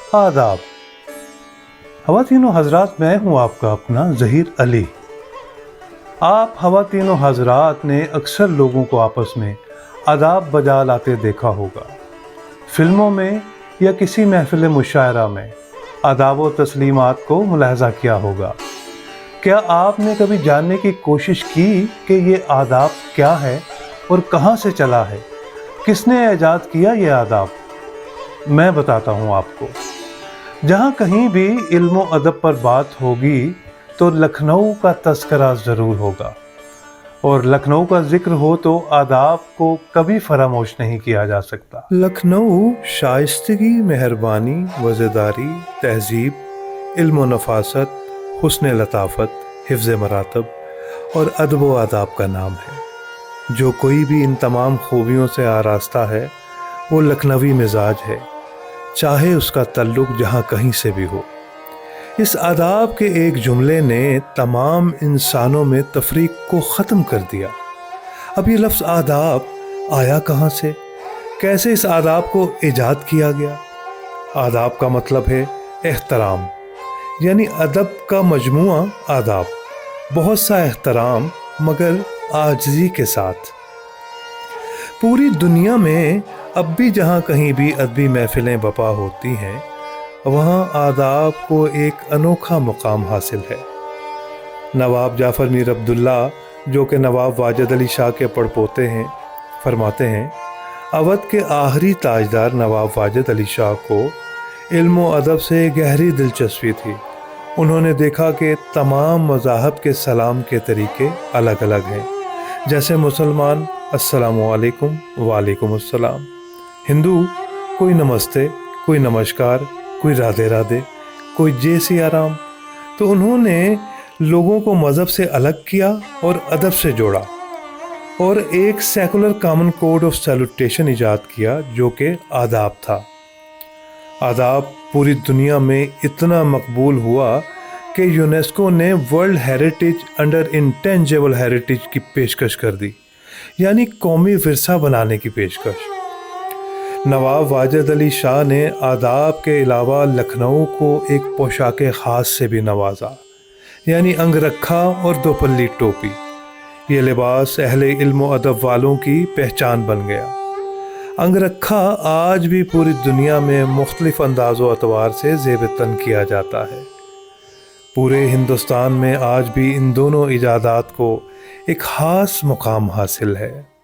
आदाब। ख़वातीनो हज़रात, मैं हूँ आपका अपना ज़हीर अली। आप ख़वातीनो हज़रात ने अक्सर लोगों को आपस में आदाब बजा लाते देखा होगा। फ़िल्मों में या किसी महफ़िल मुशायरा में आदाब व तस्लीमात को मुलाहज़ा किया होगा। क्या आपने कभी जानने की कोशिश की कि ये आदाब क्या है और कहाँ से चला है? किसने ईजाद किया ये आदाब? मैं बताता हूँ आपको। जहाँ कहीं भी इल्म व अदब पर बात होगी तो लखनऊ का तज़किरा ज़रूर होगा, और लखनऊ का ज़िक्र हो तो आदाब को कभी फरामोश नहीं किया जा सकता। लखनऊ शाइस्तगी, मेहरबानी, वज़ेदारी, तहज़ीब, इल्म व नफ़ासत, हुस्न लताफ़त, हिफ्ज़ मरातब और अदब व आदाब का नाम है। जो कोई भी इन तमाम खूबियों से आरास्ता है वो लखनवी मिजाज है, चाहे उसका ताल्लुक जहाँ कहीं से भी हो। इस आदाब के एक जुमले ने तमाम इंसानों में तफरीक को ख़त्म कर दिया। अब ये लफ्ज़ आदाब आया कहाँ से? कैसे इस आदाब को ईजाद किया गया? आदाब का मतलब है एहतराम, यानी अदब का मजमुआ आदाब। बहुत सा एहतराम मगर आजिज़ी के साथ। पूरी दुनिया में अब भी जहाँ कहीं भी अदबी महफ़िलें बपा होती हैं वहाँ आदाब को एक अनोखा मुकाम हासिल है। नवाब जाफ़र मीर अब्दुल्ला, जो कि नवाब वाजिद अली शाह के पड़पोते हैं, फरमाते हैं अवध के आखिरी ताजदार नवाब वाजिद अली शाह को इल्म व अदब से गहरी दिलचस्पी थी। उन्होंने देखा कि तमाम मज़ाहब के सलाम के तरीके अलग अलग हैं। जैसे मुसलमान अस्सलामु अलैकुम, वालेकुम अस्सलाम। हिंदू कोई नमस्ते, कोई नमस्कार, कोई राधे राधे, कोई जय सिया राम। तो उन्होंने लोगों को मज़हब से अलग किया और अदब से जोड़ा और एक secular common code of salutation ईजाद किया जो कि आदाब था। आदाब पूरी दुनिया में इतना मकबूल हुआ कि यूनेस्को ने world heritage under intangible heritage की पेशकश कर दी, यानी कौमी विरसा बनाने की पेशकश। नवाब वाजिद अली शाह ने आदाब के अलावा लखनऊ को एक पोशाक ख़ास से भी नवाजा, यानी अंगरखा और दोपल्ली टोपी। ये लिबास अहले इल्म व अदब वालों की पहचान बन गया। अंगरखा आज भी पूरी दुनिया में मुख्तलिफ अंदाज़ व अतवार से ज़ेब-ए-तन किया जाता है। पूरे हिंदुस्तान में आज भी इन दोनों इजादात को एक ख़ास मुकाम हासिल है।